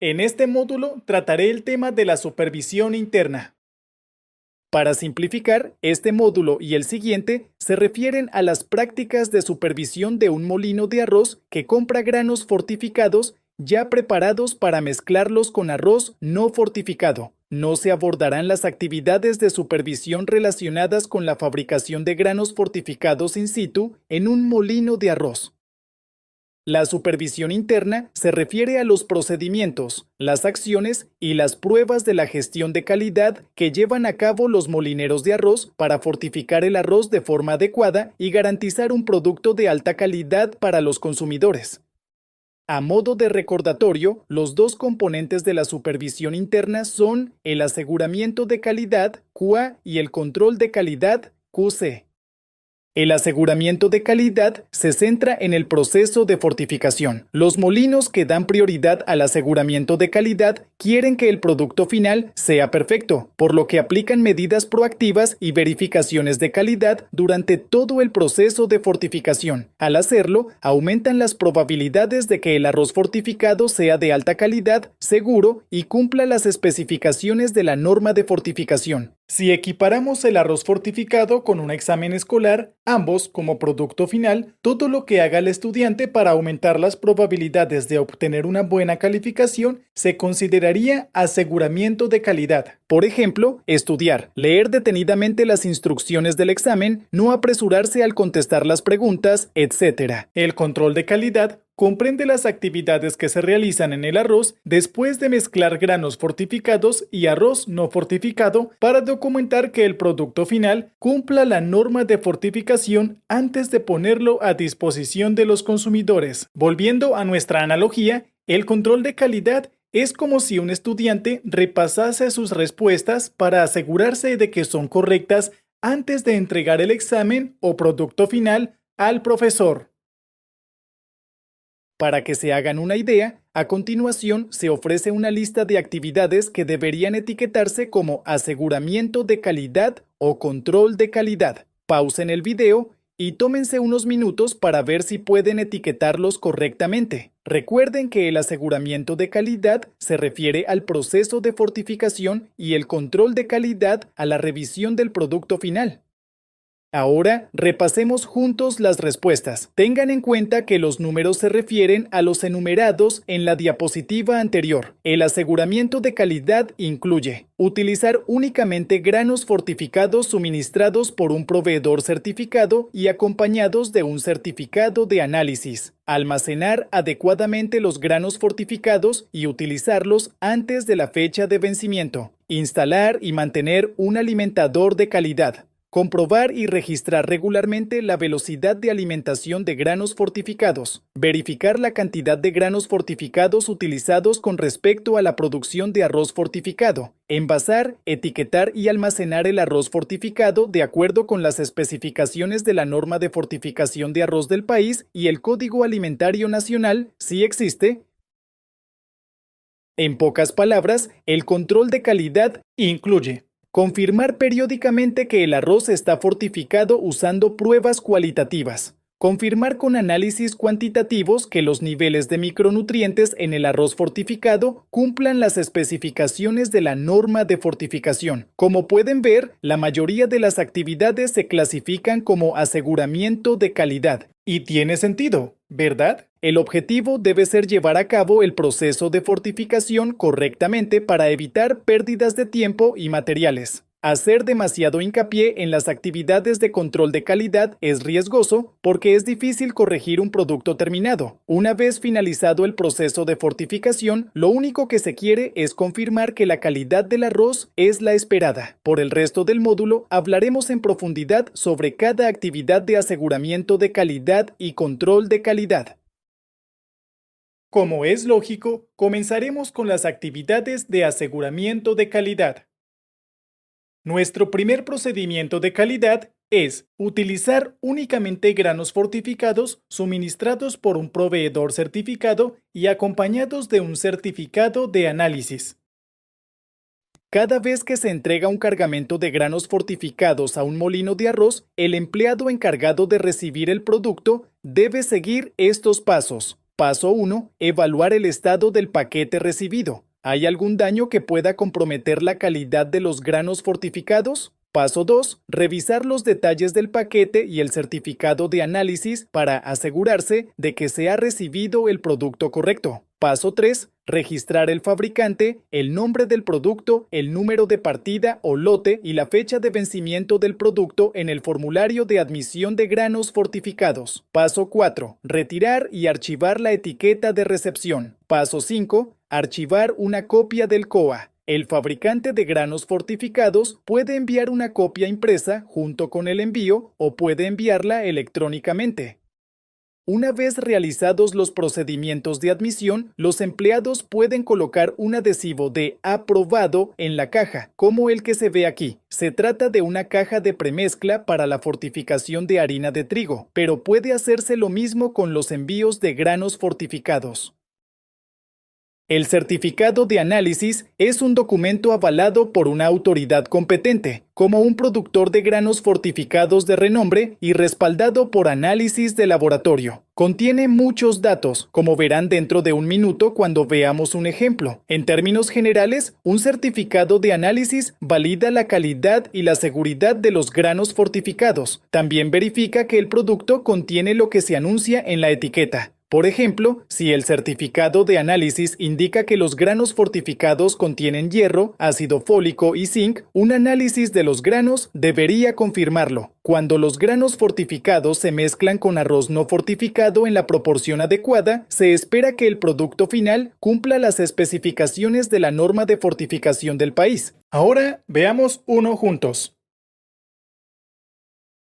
En este módulo trataré el tema de la supervisión interna. Para simplificar, este módulo y el siguiente se refieren a las prácticas de supervisión de un molino de arroz que compra granos fortificados ya preparados para mezclarlos con arroz no fortificado. No se abordarán las actividades de supervisión relacionadas con la fabricación de granos fortificados in situ en un molino de arroz. La supervisión interna se refiere a los procedimientos, las acciones y las pruebas de la gestión de calidad que llevan a cabo los molineros de arroz para fortificar el arroz de forma adecuada y garantizar un producto de alta calidad para los consumidores. A modo de recordatorio, los dos componentes de la supervisión interna son el aseguramiento de calidad, QA, y el control de calidad, QC. El aseguramiento de calidad se centra en el proceso de fortificación. Los molinos que dan prioridad al aseguramiento de calidad quieren que el producto final sea perfecto, por lo que aplican medidas proactivas y verificaciones de calidad durante todo el proceso de fortificación. Al hacerlo, aumentan las probabilidades de que el arroz fortificado sea de alta calidad, seguro y cumpla las especificaciones de la norma de fortificación. Si equiparamos el arroz fortificado con un examen escolar, ambos, como producto final, todo lo que haga el estudiante para aumentar las probabilidades de obtener una buena calificación se consideraría aseguramiento de calidad. Por ejemplo, estudiar, leer detenidamente las instrucciones del examen, no apresurarse al contestar las preguntas, etc. El control de calidad comprende las actividades que se realizan en el arroz después de mezclar granos fortificados y arroz no fortificado para documentar que el producto final cumpla la norma de fortificación antes de ponerlo a disposición de los consumidores. Volviendo a nuestra analogía, el control de calidad es como si un estudiante repasase sus respuestas para asegurarse de que son correctas antes de entregar el examen o producto final al profesor. Para que se hagan una idea, a continuación se ofrece una lista de actividades que deberían etiquetarse como aseguramiento de calidad o control de calidad. Pausen el video y tómense unos minutos para ver si pueden etiquetarlos correctamente. Recuerden que el aseguramiento de calidad se refiere al proceso de fortificación y el control de calidad a la revisión del producto final. Ahora repasemos juntos las respuestas. Tengan en cuenta que los números se refieren a los enumerados en la diapositiva anterior. El aseguramiento de calidad incluye utilizar únicamente granos fortificados suministrados por un proveedor certificado y acompañados de un certificado de análisis. Almacenar adecuadamente los granos fortificados y utilizarlos antes de la fecha de vencimiento. Instalar y mantener un alimentador de calidad. Comprobar y registrar regularmente la velocidad de alimentación de granos fortificados. Verificar la cantidad de granos fortificados utilizados con respecto a la producción de arroz fortificado. Envasar, etiquetar y almacenar el arroz fortificado de acuerdo con las especificaciones de la norma de fortificación de arroz del país y el Código Alimentario Nacional, si existe. En pocas palabras, el control de calidad incluye confirmar periódicamente que el arroz está fortificado usando pruebas cualitativas. Confirmar con análisis cuantitativos que los niveles de micronutrientes en el arroz fortificado cumplan las especificaciones de la norma de fortificación. Como pueden ver, la mayoría de las actividades se clasifican como aseguramiento de calidad. Y tiene sentido, ¿verdad? El objetivo debe ser llevar a cabo el proceso de fortificación correctamente para evitar pérdidas de tiempo y materiales. Hacer demasiado hincapié en las actividades de control de calidad es riesgoso porque es difícil corregir un producto terminado. Una vez finalizado el proceso de fortificación, lo único que se quiere es confirmar que la calidad del arroz es la esperada. Por el resto del módulo hablaremos en profundidad sobre cada actividad de aseguramiento de calidad y control de calidad. Como es lógico, comenzaremos con las actividades de aseguramiento de calidad. Nuestro primer procedimiento de calidad es utilizar únicamente granos fortificados suministrados por un proveedor certificado y acompañados de un certificado de análisis. Cada vez que se entrega un cargamento de granos fortificados a un molino de arroz, el empleado encargado de recibir el producto debe seguir estos pasos. Paso 1. Evaluar el estado del paquete recibido. ¿Hay algún daño que pueda comprometer la calidad de los granos fortificados? Paso 2. Revisar los detalles del paquete y el certificado de análisis para asegurarse de que se ha recibido el producto correcto. Paso 3. Registrar el fabricante, el nombre del producto, el número de partida o lote y la fecha de vencimiento del producto en el formulario de admisión de granos fortificados. Paso 4. Retirar y archivar la etiqueta de recepción. Paso 5. Archivar una copia del COA. El fabricante de granos fortificados puede enviar una copia impresa junto con el envío o puede enviarla electrónicamente. Una vez realizados los procedimientos de admisión, los empleados pueden colocar un adhesivo de aprobado en la caja, como el que se ve aquí. Se trata de una caja de premezcla para la fortificación de harina de trigo, pero puede hacerse lo mismo con los envíos de granos fortificados. El certificado de análisis es un documento avalado por una autoridad competente, como un productor de granos fortificados de renombre y respaldado por análisis de laboratorio. Contiene muchos datos, como verán dentro de un minuto cuando veamos un ejemplo. En términos generales, un certificado de análisis valida la calidad y la seguridad de los granos fortificados. También verifica que el producto contiene lo que se anuncia en la etiqueta. Por ejemplo, si el certificado de análisis indica que los granos fortificados contienen hierro, ácido fólico y zinc, un análisis de los granos debería confirmarlo. Cuando los granos fortificados se mezclan con arroz no fortificado en la proporción adecuada, se espera que el producto final cumpla las especificaciones de la norma de fortificación del país. Ahora veamos uno juntos.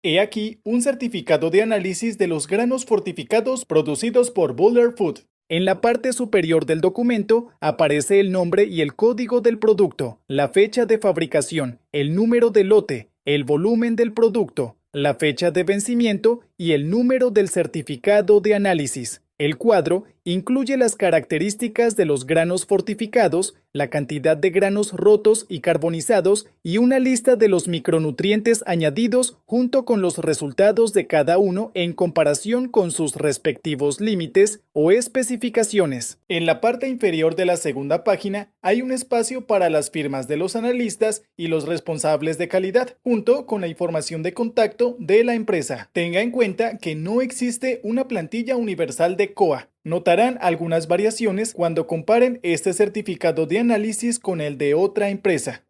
He aquí un certificado de análisis de los granos fortificados producidos por Buller Food. En la parte superior del documento aparece el nombre y el código del producto, la fecha de fabricación, el número de lote, el volumen del producto, la fecha de vencimiento y el número del certificado de análisis. El cuadro incluye las características de los granos fortificados, la cantidad de granos rotos y carbonizados y una lista de los micronutrientes añadidos junto con los resultados de cada uno en comparación con sus respectivos límites o especificaciones. En la parte inferior de la segunda página hay un espacio para las firmas de los analistas y los responsables de calidad, junto con la información de contacto de la empresa. Tenga en cuenta que no existe una plantilla universal de COA. Notarán algunas variaciones cuando comparen este certificado de análisis con el de otra empresa.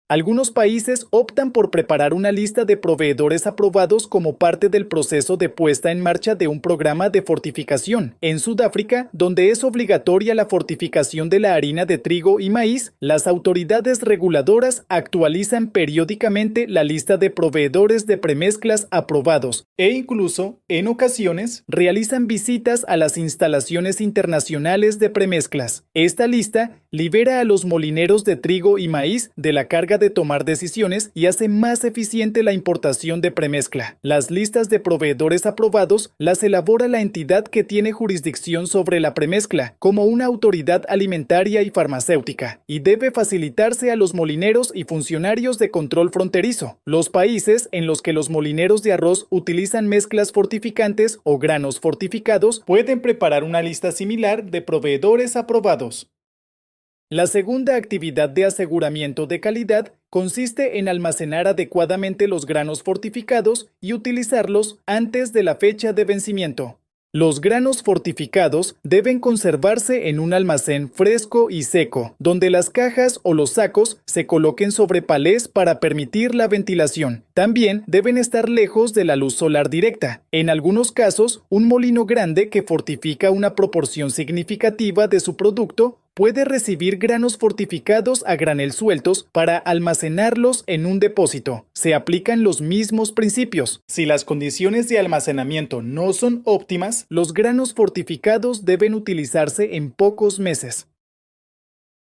Algunos países optan por preparar una lista de proveedores aprobados como parte del proceso de puesta en marcha de un programa de fortificación. En Sudáfrica, donde es obligatoria la fortificación de la harina de trigo y maíz, las autoridades reguladoras actualizan periódicamente la lista de proveedores de premezclas aprobados e incluso, en ocasiones, realizan visitas a las instalaciones internacionales de premezclas. Esta lista libera a los molineros de trigo y maíz de la carga de tomar decisiones y hace más eficiente la importación de premezcla. Las listas de proveedores aprobados las elabora la entidad que tiene jurisdicción sobre la premezcla, como una autoridad alimentaria y farmacéutica, y debe facilitarse a los molineros y funcionarios de control fronterizo. Los países en los que los molineros de arroz utilizan mezclas fortificantes o granos fortificados pueden preparar una lista similar de proveedores aprobados. La segunda actividad de aseguramiento de calidad consiste en almacenar adecuadamente los granos fortificados y utilizarlos antes de la fecha de vencimiento. Los granos fortificados deben conservarse en un almacén fresco y seco, donde las cajas o los sacos se coloquen sobre palés para permitir la ventilación. También deben estar lejos de la luz solar directa. En algunos casos, un molino grande que fortifica una proporción significativa de su producto puede recibir granos fortificados a granel sueltos para almacenarlos en un depósito. Se aplican los mismos principios. Si las condiciones de almacenamiento no son óptimas, los granos fortificados deben utilizarse en pocos meses.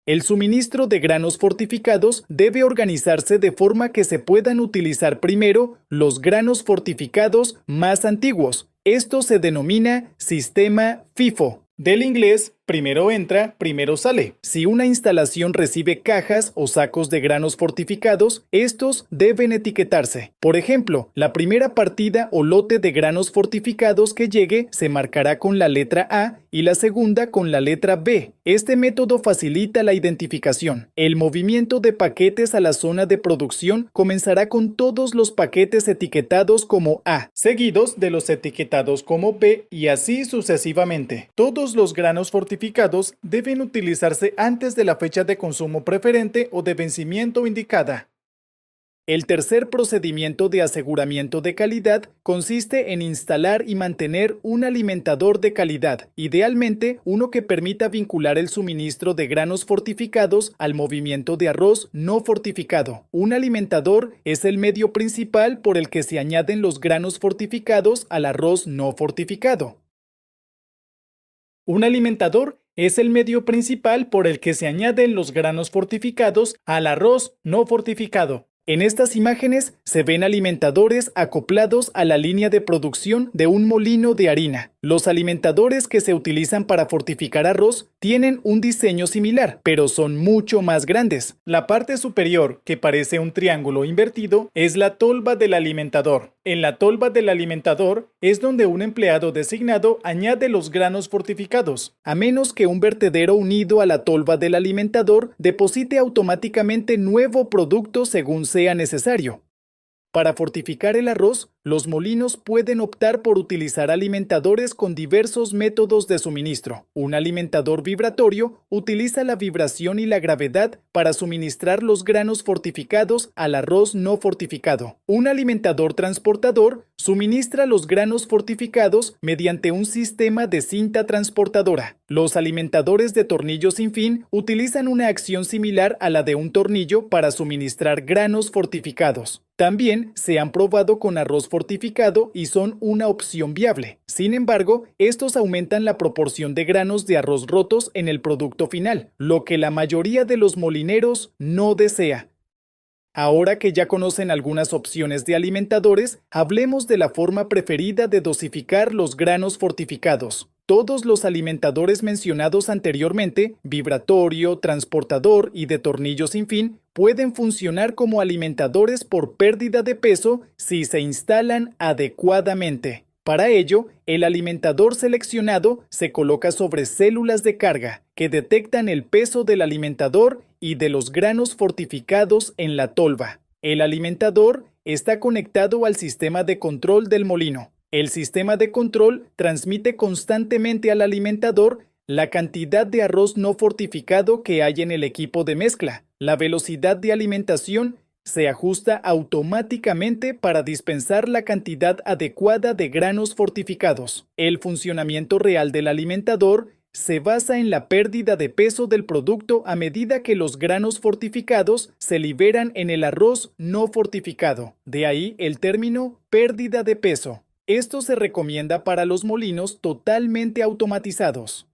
El suministro de granos fortificados debe organizarse de forma que se puedan utilizar primero los granos fortificados más antiguos. Esto se denomina sistema FIFO, del inglés Primero entra, primero sale. Si una instalación recibe cajas o sacos de granos fortificados, estos deben etiquetarse. Por ejemplo, la primera partida o lote de granos fortificados que llegue se marcará con la letra A y la segunda con la letra B. Este método facilita la identificación. El movimiento de paquetes a la zona de producción comenzará con todos los paquetes etiquetados como A, seguidos de los etiquetados como B y así sucesivamente. Todos los granos fortificados deben utilizarse antes de la fecha de consumo preferente o de vencimiento indicada. El tercer procedimiento de aseguramiento de calidad consiste en instalar y mantener un alimentador de calidad, idealmente uno que permita vincular el suministro de granos fortificados al movimiento de arroz no fortificado. Un alimentador es el medio principal por el que se añaden los granos fortificados al arroz no fortificado. Un alimentador es el medio principal por el que se añaden los granos fortificados al arroz no fortificado. En estas imágenes se ven alimentadores acoplados a la línea de producción de un molino de harina. Los alimentadores que se utilizan para fortificar arroz tienen un diseño similar, pero son mucho más grandes. La parte superior, que parece un triángulo invertido, es la tolva del alimentador. En la tolva del alimentador es donde un empleado designado añade los granos fortificados, a menos que un vertedero unido a la tolva del alimentador deposite automáticamente nuevo producto según sea necesario. Para fortificar el arroz, los molinos pueden optar por utilizar alimentadores con diversos métodos de suministro. Un alimentador vibratorio utiliza la vibración y la gravedad para suministrar los granos fortificados al arroz no fortificado. Un alimentador transportador suministra los granos fortificados mediante un sistema de cinta transportadora. Los alimentadores de tornillo sin fin utilizan una acción similar a la de un tornillo para suministrar granos fortificados. También se han probado con arroz fortificado y son una opción viable. Sin embargo, estos aumentan la proporción de granos de arroz rotos en el producto final, lo que la mayoría de los molineros no desea. Ahora que ya conocen algunas opciones de alimentadores, hablemos de la forma preferida de dosificar los granos fortificados. Todos los alimentadores mencionados anteriormente, vibratorio, transportador y de tornillo sin fin, pueden funcionar como alimentadores por pérdida de peso si se instalan adecuadamente. Para ello, el alimentador seleccionado se coloca sobre células de carga que detectan el peso del alimentador y de los granos fortificados en la tolva. El alimentador está conectado al sistema de control del molino. El sistema de control transmite constantemente al alimentador la cantidad de arroz no fortificado que hay en el equipo de mezcla. La velocidad de alimentación se ajusta automáticamente para dispensar la cantidad adecuada de granos fortificados. El funcionamiento real del alimentador se basa en la pérdida de peso del producto a medida que los granos fortificados se liberan en el arroz no fortificado. De ahí el término pérdida de peso. Esto se recomienda para los molinos totalmente automatizados.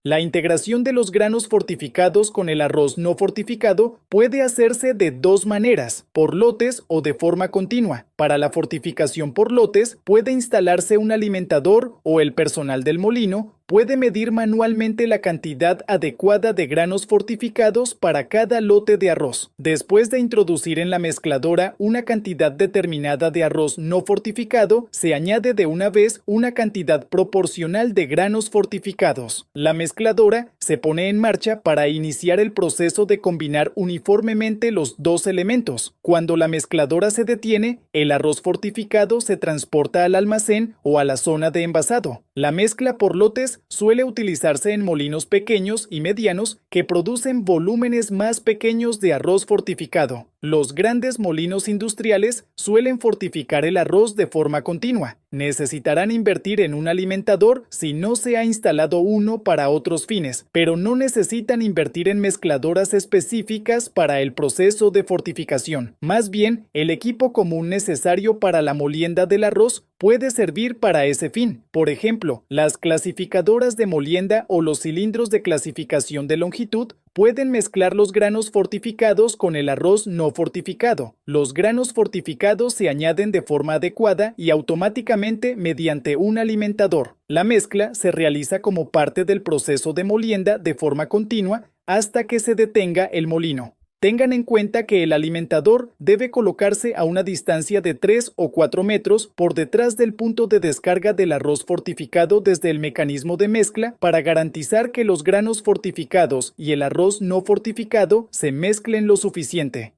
La integración de los granos fortificados con el arroz no fortificado puede hacerse de dos maneras, por lotes o de forma continua. Para la fortificación por lotes, puede instalarse un alimentador o el personal del molino puede medir manualmente la cantidad adecuada de granos fortificados para cada lote de arroz. Después de introducir en la mezcladora una cantidad determinada de arroz no fortificado, se añade de una vez una cantidad proporcional de granos fortificados. La mezcladora se pone en marcha para iniciar el proceso de combinar uniformemente los dos elementos. Cuando la mezcladora se detiene, el arroz fortificado se transporta al almacén o a la zona de envasado. La mezcla por lotes suele utilizarse en molinos pequeños y medianos que producen volúmenes más pequeños de arroz fortificado. Los grandes molinos industriales suelen fortificar el arroz de forma continua. Necesitarán invertir en un alimentador si no se ha instalado uno para otros fines, pero no necesitan invertir en mezcladoras específicas para el proceso de fortificación. Más bien, el equipo común necesario para la molienda del arroz puede servir para ese fin. Por ejemplo, las clasificadoras de molienda o los cilindros de clasificación de longitud pueden mezclar los granos fortificados con el arroz no fortificado. Los granos fortificados se añaden de forma adecuada y automáticamente mediante un alimentador. La mezcla se realiza como parte del proceso de molienda de forma continua hasta que se detenga el molino. Tengan en cuenta que el alimentador debe colocarse a una distancia de 3 o 4 metros por detrás del punto de descarga del arroz fortificado desde el mecanismo de mezcla para garantizar que los granos fortificados y el arroz no fortificado se mezclen lo suficiente.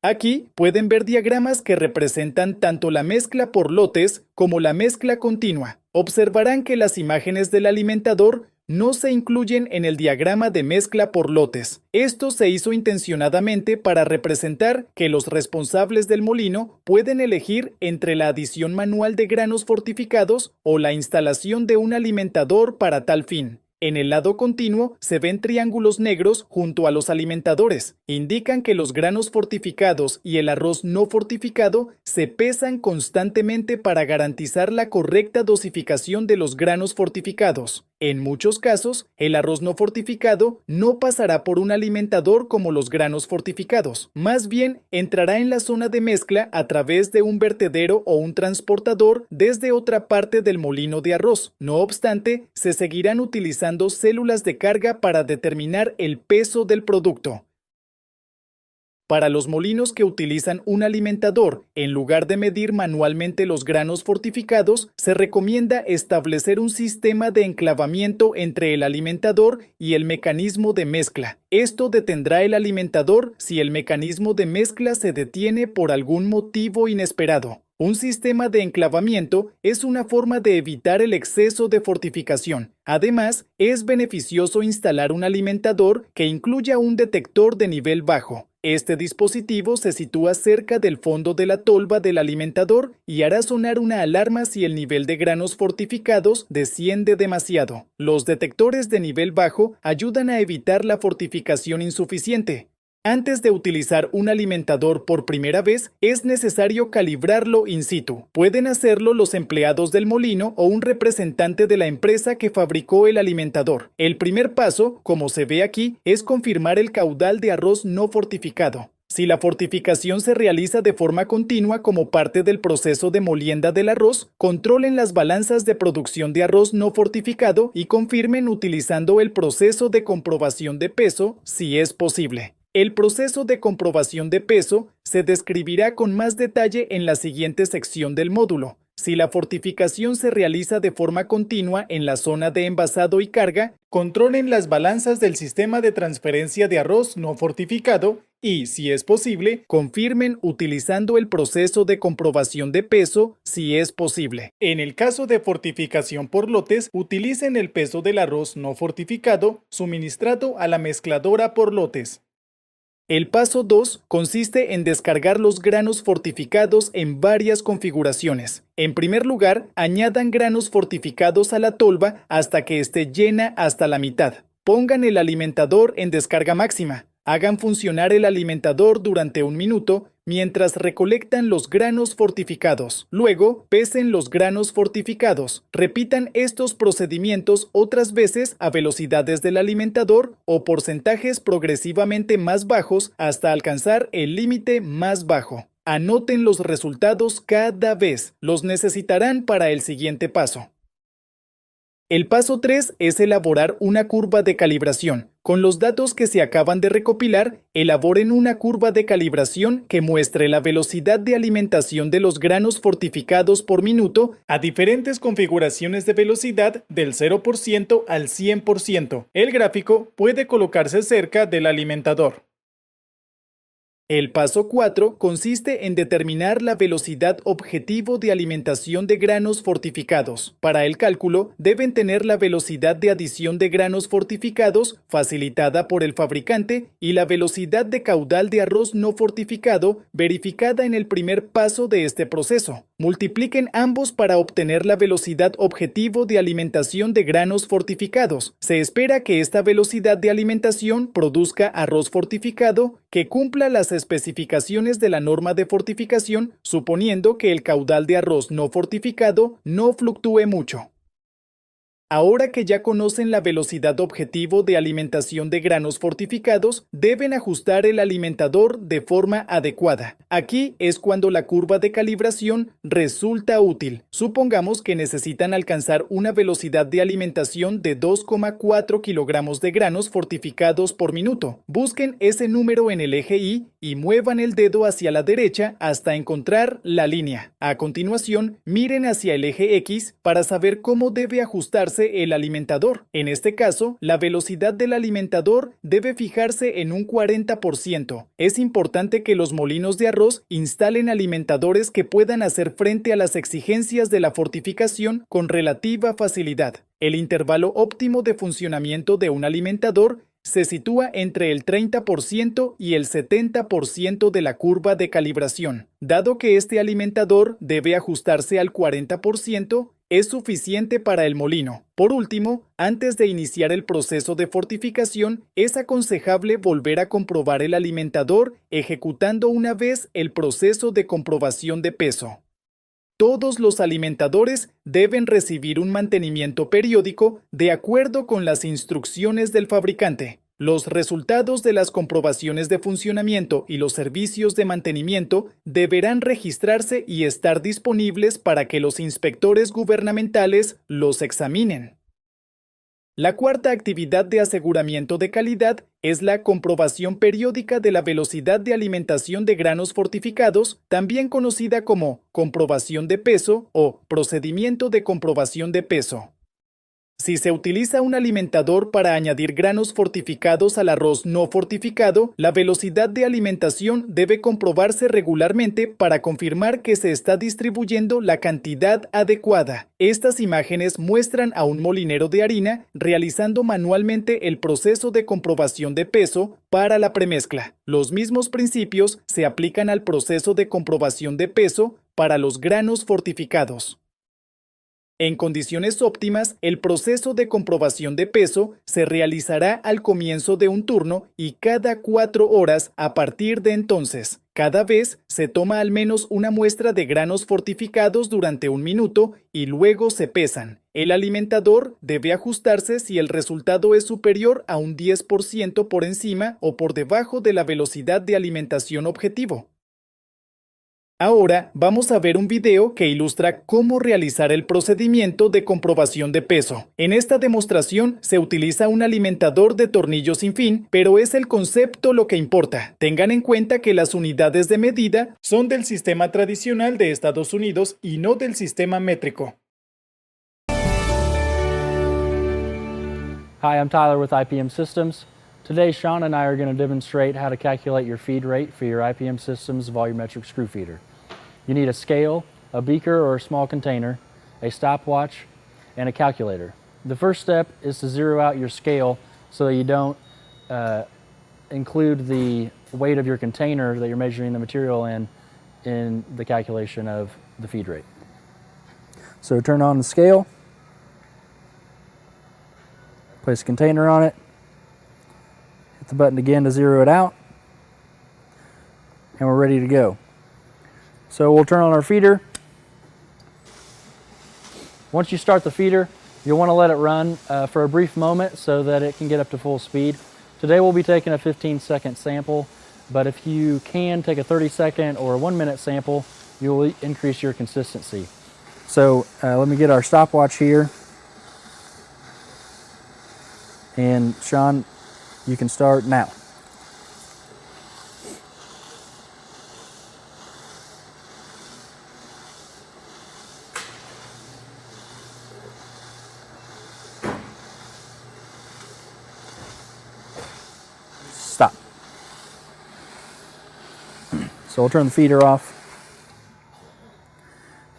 Aquí pueden ver diagramas que representan tanto la mezcla por lotes como la mezcla continua. Observarán que las imágenes del alimentador no se incluyen en el diagrama de mezcla por lotes. Esto se hizo intencionadamente para representar que los responsables del molino pueden elegir entre la adición manual de granos fortificados o la instalación de un alimentador para tal fin. En el lado continuo se ven triángulos negros junto a los alimentadores. Indican que los granos fortificados y el arroz no fortificado se pesan constantemente para garantizar la correcta dosificación de los granos fortificados. En muchos casos, el arroz no fortificado no pasará por un alimentador como los granos fortificados. Más bien, entrará en la zona de mezcla a través de un vertedero o un transportador desde otra parte del molino de arroz. No obstante, se seguirán utilizando células de carga para determinar el peso del producto. Para los molinos que utilizan un alimentador, en lugar de medir manualmente los granos fortificados, se recomienda establecer un sistema de enclavamiento entre el alimentador y el mecanismo de mezcla. Esto detendrá el alimentador si el mecanismo de mezcla se detiene por algún motivo inesperado. Un sistema de enclavamiento es una forma de evitar el exceso de fortificación. Además, es beneficioso instalar un alimentador que incluya un detector de nivel bajo. Este dispositivo se sitúa cerca del fondo de la tolva del alimentador y hará sonar una alarma si el nivel de granos fortificados desciende demasiado. Los detectores de nivel bajo ayudan a evitar la fortificación insuficiente. Antes de utilizar un alimentador por primera vez, es necesario calibrarlo in situ. Pueden hacerlo los empleados del molino o un representante de la empresa que fabricó el alimentador. El primer paso, como se ve aquí, es confirmar el caudal de arroz no fortificado. Si la fortificación se realiza de forma continua como parte del proceso de molienda del arroz, controlen las balanzas de producción de arroz no fortificado y confirmen utilizando el proceso de comprobación de peso si es posible. El proceso de comprobación de peso se describirá con más detalle en la siguiente sección del módulo. Si la fortificación se realiza de forma continua en la zona de envasado y carga, controlen las balanzas del sistema de transferencia de arroz no fortificado y, si es posible, confirmen utilizando el proceso de comprobación de peso si es posible. En el caso de fortificación por lotes, utilicen el peso del arroz no fortificado suministrado a la mezcladora por lotes. El paso 2 consiste en descargar los granos fortificados en varias configuraciones. En primer lugar, añadan granos fortificados a la tolva hasta que esté llena hasta la mitad. Pongan el alimentador en descarga máxima. Hagan funcionar el alimentador durante 1 minuto mientras recolectan los granos fortificados. Luego, pesen los granos fortificados. Repitan estos procedimientos otras veces a velocidades del alimentador o porcentajes progresivamente más bajos hasta alcanzar el límite más bajo. Anoten los resultados cada vez. Los necesitarán para el siguiente paso. El paso 3 es elaborar una curva de calibración. Con los datos que se acaban de recopilar, elaboren una curva de calibración que muestre la velocidad de alimentación de los granos fortificados por minuto a diferentes configuraciones de velocidad del 0% al 100%. El gráfico puede colocarse cerca del alimentador. El paso 4 consiste en determinar la velocidad objetivo de alimentación de granos fortificados. Para el cálculo, deben tener la velocidad de adición de granos fortificados facilitada por el fabricante y la velocidad de caudal de arroz no fortificado verificada en el primer paso de este proceso. Multipliquen ambos para obtener la velocidad objetivo de alimentación de granos fortificados. Se espera que esta velocidad de alimentación produzca arroz fortificado que cumpla las especificaciones de la norma de fortificación, suponiendo que el caudal de arroz no fortificado no fluctúe mucho. Ahora que ya conocen la velocidad objetivo de alimentación de granos fortificados, deben ajustar el alimentador de forma adecuada. Aquí es cuando la curva de calibración resulta útil. Supongamos que necesitan alcanzar una velocidad de alimentación de 2,4 kilogramos de granos fortificados por minuto. Busquen ese número en el eje Y y muevan el dedo hacia la derecha hasta encontrar la línea. A continuación, miren hacia el eje X para saber cómo debe ajustarse el alimentador. En este caso, la velocidad del alimentador debe fijarse en un 40%. Es importante que los molinos de arroz instalen alimentadores que puedan hacer frente a las exigencias de la fortificación con relativa facilidad. El intervalo óptimo de funcionamiento de un alimentador se sitúa entre el 30% y el 70% de la curva de calibración. Dado que este alimentador debe ajustarse al 40%, es suficiente para el molino. Por último, antes de iniciar el proceso de fortificación, es aconsejable volver a comprobar el alimentador ejecutando una vez el proceso de comprobación de peso. Todos los alimentadores deben recibir un mantenimiento periódico de acuerdo con las instrucciones del fabricante. Los resultados de las comprobaciones de funcionamiento y los servicios de mantenimiento deberán registrarse y estar disponibles para que los inspectores gubernamentales los examinen. La cuarta actividad de aseguramiento de calidad es la comprobación periódica de la velocidad de alimentación de granos fortificados, también conocida como comprobación de peso o procedimiento de comprobación de peso. Si se utiliza un alimentador para añadir granos fortificados al arroz no fortificado, la velocidad de alimentación debe comprobarse regularmente para confirmar que se está distribuyendo la cantidad adecuada. Estas imágenes muestran a un molinero de harina realizando manualmente el proceso de comprobación de peso para la premezcla. Los mismos principios se aplican al proceso de comprobación de peso para los granos fortificados. En condiciones óptimas, el proceso de comprobación de peso se realizará al comienzo de un turno y cada 4 horas a partir de entonces. Cada vez se toma al menos una muestra de granos fortificados durante 1 minuto y luego se pesan. El alimentador debe ajustarse si el resultado es superior a un 10% por encima o por debajo de la velocidad de alimentación objetivo. Ahora vamos a ver un video que ilustra cómo realizar el procedimiento de comprobación de peso. En esta demostración se utiliza un alimentador de tornillo sin fin, pero es el concepto lo que importa. Tengan en cuenta que las unidades de medida son del sistema tradicional de Estados Unidos y no del sistema métrico. Hi, I'm Tyler with IPM Systems. Today, Sean and I are going to demonstrate how to calculate your feed rate for your IPM Systems volumetric screw feeder. You need a scale, a beaker or a small container, a stopwatch, and a calculator. The first step is to zero out your scale so that you don't include the weight of your container that you're measuring the material in the calculation of the feed rate. So turn on the scale, place a container on it, hit the button again to zero it out, and we're ready to go. So we'll turn on our feeder. Once you start the feeder, you'll want to let it run for a brief moment so that it can get up to full speed. Today we'll be taking a 15-second sample, but if you can take a 30-second or a 1-minute sample, you'll increase your consistency. So let me get our stopwatch here. And Sean, you can start now. Stop. So we'll turn the feeder off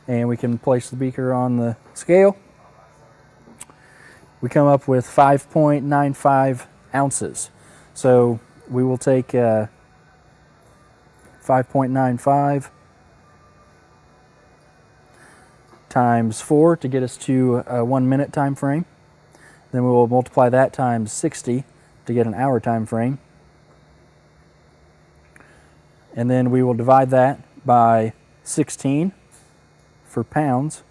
and we can place the beaker on the scale. We come up with 5.95 ounces. So we will take 5.95 times 4 to get us to a 1-minute time frame. Then we will multiply that times 60 to get an hour time frame. And then we will divide that by 16 for pounds.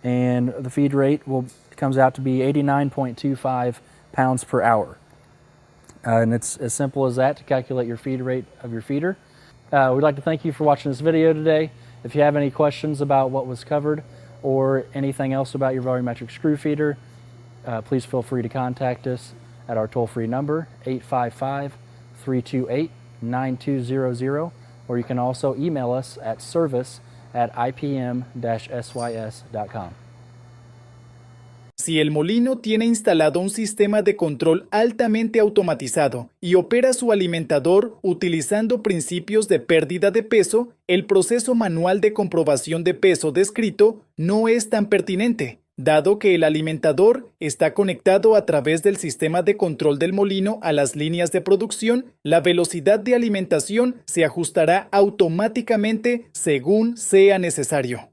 And the feed rate will comes out to be 89.25 pounds per hour. And it's as simple as that to calculate your feed rate of your feeder. We'd like to thank you for watching this video today. If you have any questions about what was covered or anything else about your volumetric screw feeder, please feel free to contact us at our toll-free number, 855-328-9200, or you can also email us at service@ipm-sys.com. Si el molino tiene instalado un sistema de control altamente automatizado y opera su alimentador utilizando principios de pérdida de peso, el proceso manual de comprobación de peso descrito no es tan pertinente, dado que el alimentador está conectado a través del sistema de control del molino a las líneas de producción. La velocidad de alimentación se ajustará automáticamente según sea necesario.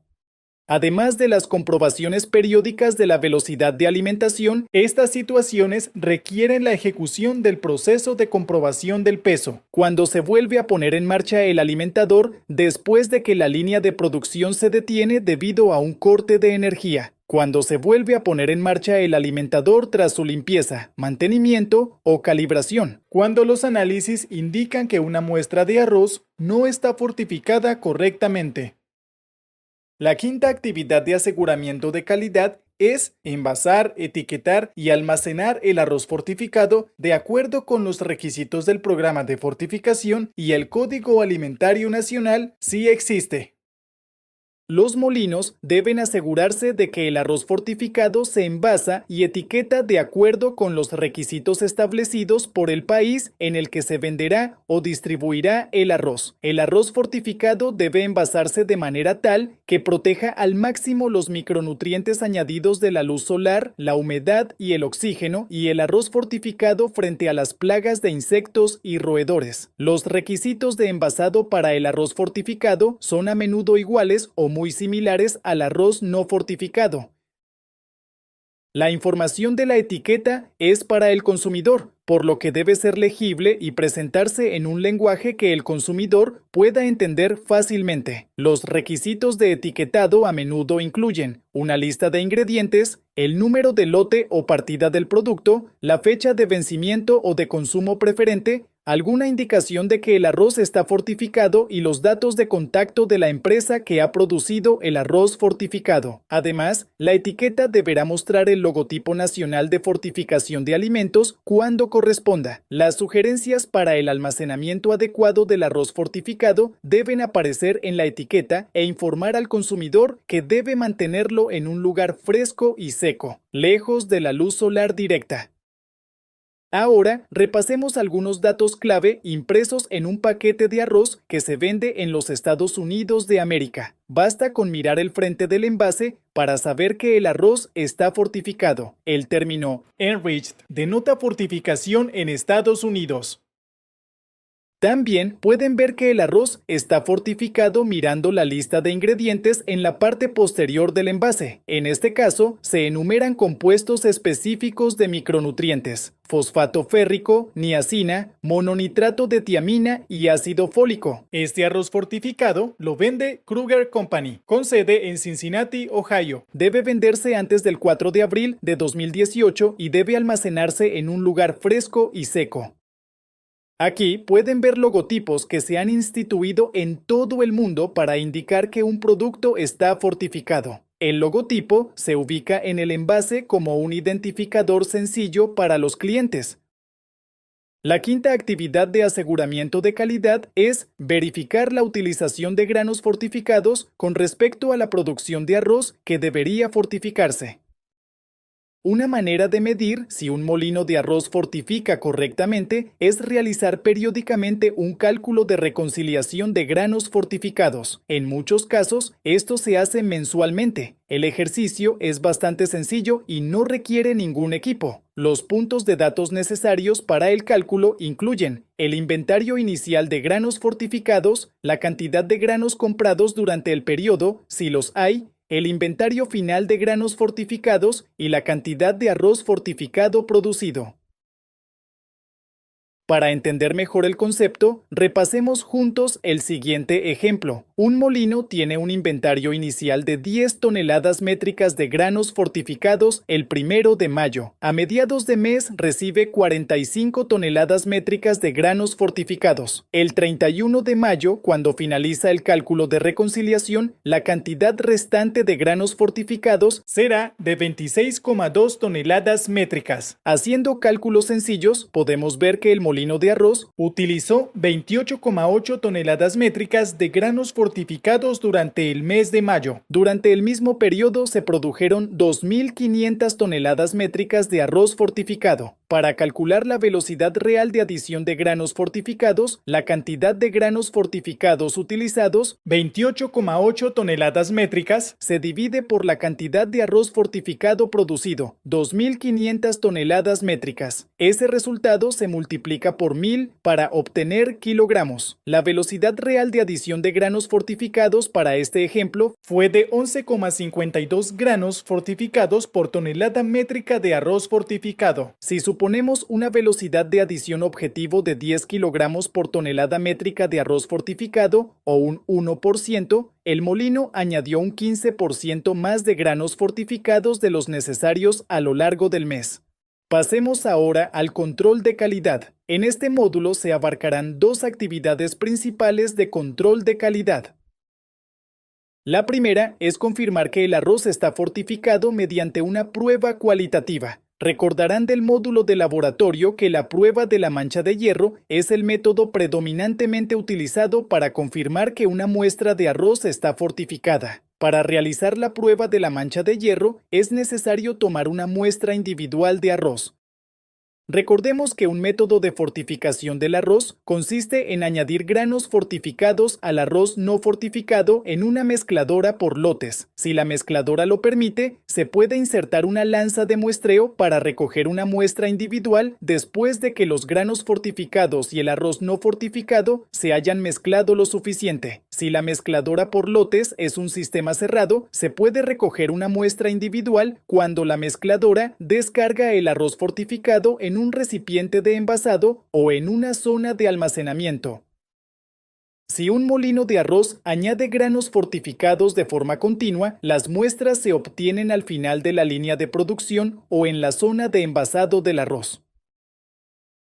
Además de las comprobaciones periódicas de la velocidad de alimentación, estas situaciones requieren la ejecución del proceso de comprobación del peso, cuando se vuelve a poner en marcha el alimentador después de que la línea de producción se detiene debido a un corte de energía, cuando se vuelve a poner en marcha el alimentador tras su limpieza, mantenimiento o calibración, cuando los análisis indican que una muestra de arroz no está fortificada correctamente. La quinta actividad de aseguramiento de calidad es envasar, etiquetar y almacenar el arroz fortificado de acuerdo con los requisitos del programa de fortificación y el Código Alimentario Nacional si existe. Los molinos deben asegurarse de que el arroz fortificado se envasa y etiqueta de acuerdo con los requisitos establecidos por el país en el que se venderá o distribuirá el arroz. El arroz fortificado debe envasarse de manera tal que proteja al máximo los micronutrientes añadidos de la luz solar, la humedad y el oxígeno, y el arroz fortificado frente a las plagas de insectos y roedores. Los requisitos de envasado para el arroz fortificado son a menudo iguales o muy similares al arroz no fortificado. La información de la etiqueta es para el consumidor, por lo que debe ser legible y presentarse en un lenguaje que el consumidor pueda entender fácilmente. Los requisitos de etiquetado a menudo incluyen una lista de ingredientes, el número de lote o partida del producto, la fecha de vencimiento o de consumo preferente, alguna indicación de que el arroz está fortificado y los datos de contacto de la empresa que ha producido el arroz fortificado. Además, la etiqueta deberá mostrar el logotipo nacional de fortificación de alimentos cuando corresponda. Las sugerencias para el almacenamiento adecuado del arroz fortificado deben aparecer en la etiqueta e informar al consumidor que debe mantenerlo en un lugar fresco y seco, lejos de la luz solar directa. Ahora, repasemos algunos datos clave impresos en un paquete de arroz que se vende en los Estados Unidos de América. Basta con mirar el frente del envase para saber que el arroz está fortificado. El término enriched denota fortificación en Estados Unidos. También pueden ver que el arroz está fortificado mirando la lista de ingredientes en la parte posterior del envase. En este caso, se enumeran compuestos específicos de micronutrientes: fosfato férrico, niacina, mononitrato de tiamina y ácido fólico. Este arroz fortificado lo vende Kruger Company, con sede en Cincinnati, Ohio. Debe venderse antes del 4 de abril de 2018 y debe almacenarse en un lugar fresco y seco. Aquí pueden ver logotipos que se han instituido en todo el mundo para indicar que un producto está fortificado. El logotipo se ubica en el envase como un identificador sencillo para los clientes. La quinta actividad de aseguramiento de calidad es verificar la utilización de granos fortificados con respecto a la producción de arroz que debería fortificarse. Una manera de medir si un molino de arroz fortifica correctamente es realizar periódicamente un cálculo de reconciliación de granos fortificados. En muchos casos, esto se hace mensualmente. El ejercicio es bastante sencillo y no requiere ningún equipo. Los puntos de datos necesarios para el cálculo incluyen el inventario inicial de granos fortificados, la cantidad de granos comprados durante el periodo, si los hay, el inventario final de granos fortificados y la cantidad de arroz fortificado producido. Para entender mejor el concepto, repasemos juntos el siguiente ejemplo. Un molino tiene un inventario inicial de 10 toneladas métricas de granos fortificados el 1 de mayo. A mediados de mes recibe 45 toneladas métricas de granos fortificados. El 31 de mayo, cuando finaliza el cálculo de reconciliación, la cantidad restante de granos fortificados será de 26,2 toneladas métricas. Haciendo cálculos sencillos, podemos ver que el molino de arroz utilizó 28,8 toneladas métricas de granos fortificados durante el mes de mayo. Durante el mismo periodo se produjeron 2.500 toneladas métricas de arroz fortificado. Para calcular la velocidad real de adición de granos fortificados, la cantidad de granos fortificados utilizados, 28,8 toneladas métricas, se divide por la cantidad de arroz fortificado producido, 2.500 toneladas métricas. Ese resultado se multiplica por 1.000 para obtener kilogramos. La velocidad real de adición de granos fortificados para este ejemplo fue de 11,52 granos fortificados por tonelada métrica de arroz fortificado. Si suponemos una velocidad de adición objetivo de 10 kilogramos por tonelada métrica de arroz fortificado, o un 1%, el molino añadió un 15% más de granos fortificados de los necesarios a lo largo del mes. Pasemos ahora al control de calidad. En este módulo se abarcarán dos actividades principales de control de calidad. La primera es confirmar que el arroz está fortificado mediante una prueba cualitativa. Recordarán del módulo de laboratorio que la prueba de la mancha de hierro es el método predominantemente utilizado para confirmar que una muestra de arroz está fortificada. Para realizar la prueba de la mancha de hierro es necesario tomar una muestra individual de arroz. Recordemos que un método de fortificación del arroz consiste en añadir granos fortificados al arroz no fortificado en una mezcladora por lotes. Si la mezcladora lo permite, se puede insertar una lanza de muestreo para recoger una muestra individual después de que los granos fortificados y el arroz no fortificado se hayan mezclado lo suficiente. Si la mezcladora por lotes es un sistema cerrado, se puede recoger una muestra individual cuando la mezcladora descarga el arroz fortificado en un recipiente de envasado o en una zona de almacenamiento. Si un molino de arroz añade granos fortificados de forma continua, las muestras se obtienen al final de la línea de producción o en la zona de envasado del arroz.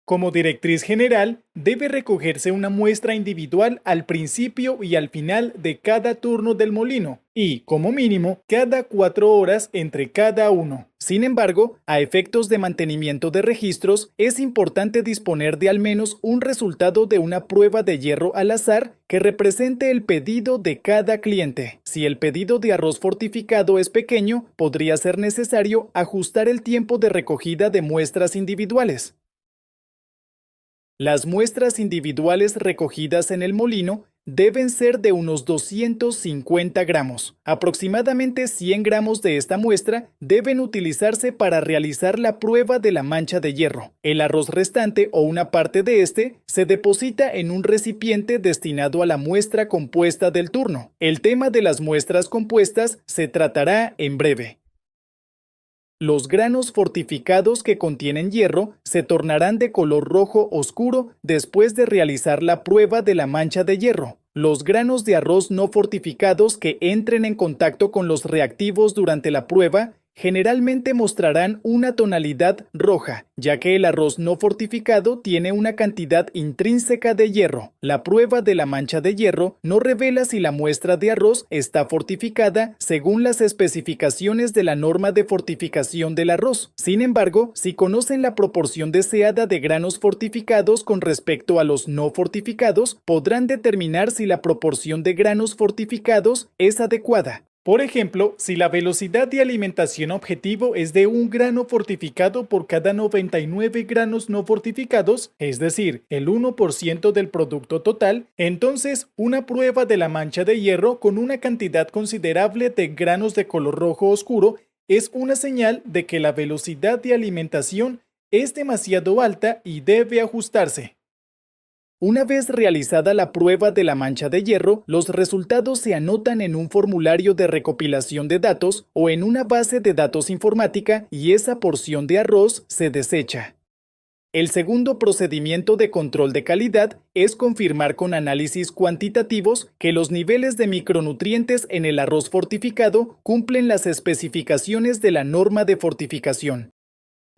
Como directriz general, debe recogerse una muestra individual al principio y al final de cada turno del molino y, como mínimo, cada 4 horas entre cada uno. Sin embargo, a efectos de mantenimiento de registros, es importante disponer de al menos un resultado de una prueba de hierro al azar que represente el pedido de cada cliente. Si el pedido de arroz fortificado es pequeño, podría ser necesario ajustar el tiempo de recogida de muestras individuales. Las muestras individuales recogidas en el molino deben ser de unos 250 gramos. Aproximadamente 100 gramos de esta muestra deben utilizarse para realizar la prueba de la mancha de hierro. El arroz restante o una parte de este se deposita en un recipiente destinado a la muestra compuesta del turno. El tema de las muestras compuestas se tratará en breve. Los granos fortificados que contienen hierro se tornarán de color rojo oscuro después de realizar la prueba de la mancha de hierro. Los granos de arroz no fortificados que entren en contacto con los reactivos durante la prueba generalmente mostrarán una tonalidad roja, ya que el arroz no fortificado tiene una cantidad intrínseca de hierro. La prueba de la mancha de hierro no revela si la muestra de arroz está fortificada según las especificaciones de la norma de fortificación del arroz. Sin embargo, si conocen la proporción deseada de granos fortificados con respecto a los no fortificados, podrán determinar si la proporción de granos fortificados es adecuada. Por ejemplo, si la velocidad de alimentación objetivo es de 1 grano fortificado por cada 99 granos no fortificados, es decir, el 1% del producto total, entonces una prueba de la mancha de hierro con una cantidad considerable de granos de color rojo oscuro es una señal de que la velocidad de alimentación es demasiado alta y debe ajustarse. Una vez realizada la prueba de la mancha de hierro, los resultados se anotan en un formulario de recopilación de datos o en una base de datos informática y esa porción de arroz se desecha. El segundo procedimiento de control de calidad es confirmar con análisis cuantitativos que los niveles de micronutrientes en el arroz fortificado cumplen las especificaciones de la norma de fortificación.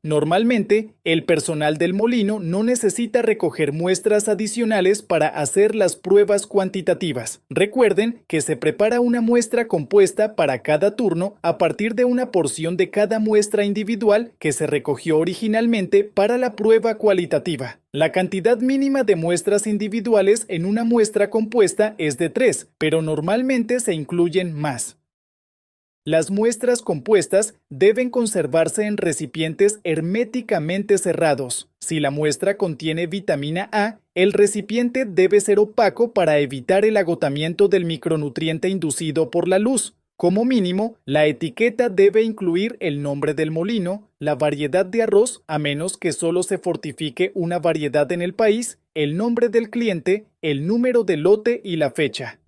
Normalmente, el personal del molino no necesita recoger muestras adicionales para hacer las pruebas cuantitativas. Recuerden que se prepara una muestra compuesta para cada turno a partir de una porción de cada muestra individual que se recogió originalmente para la prueba cualitativa. La cantidad mínima de muestras individuales en una muestra compuesta es de 3, pero normalmente se incluyen más. Las muestras compuestas deben conservarse en recipientes herméticamente cerrados. Si la muestra contiene vitamina A, el recipiente debe ser opaco para evitar el agotamiento del micronutriente inducido por la luz. Como mínimo, la etiqueta debe incluir el nombre del molino, la variedad de arroz, a menos que solo se fortifique una variedad en el país, el nombre del cliente, el número de lote y la fecha.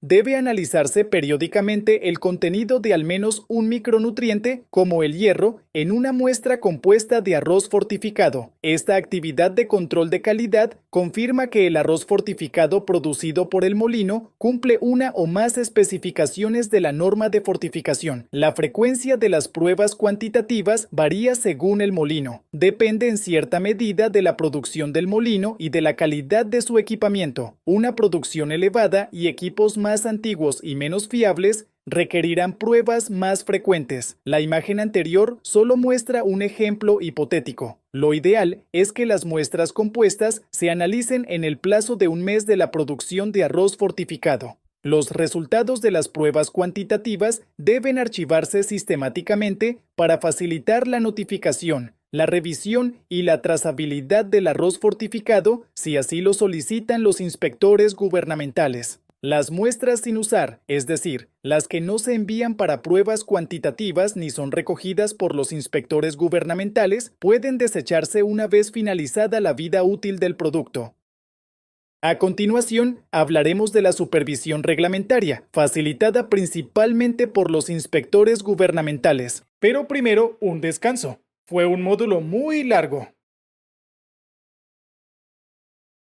Debe analizarse periódicamente el contenido de al menos un micronutriente, como el hierro, en una muestra compuesta de arroz fortificado. Esta actividad de control de calidad confirma que el arroz fortificado producido por el molino cumple una o más especificaciones de la norma de fortificación. La frecuencia de las pruebas cuantitativas varía según el molino. Depende en cierta medida de la producción del molino y de la calidad de su equipamiento. Una producción elevada y equipos más antiguos y menos fiables requerirán pruebas más frecuentes. La imagen anterior solo muestra un ejemplo hipotético. Lo ideal es que las muestras compuestas se analicen en el plazo de un mes de la producción de arroz fortificado. Los resultados de las pruebas cuantitativas deben archivarse sistemáticamente para facilitar la notificación, la revisión y la trazabilidad del arroz fortificado si así lo solicitan los inspectores gubernamentales. Las muestras sin usar, es decir, las que no se envían para pruebas cuantitativas ni son recogidas por los inspectores gubernamentales, pueden desecharse una vez finalizada la vida útil del producto. A continuación, hablaremos de la supervisión reglamentaria, facilitada principalmente por los inspectores gubernamentales. Pero primero, un descanso. Fue un módulo muy largo.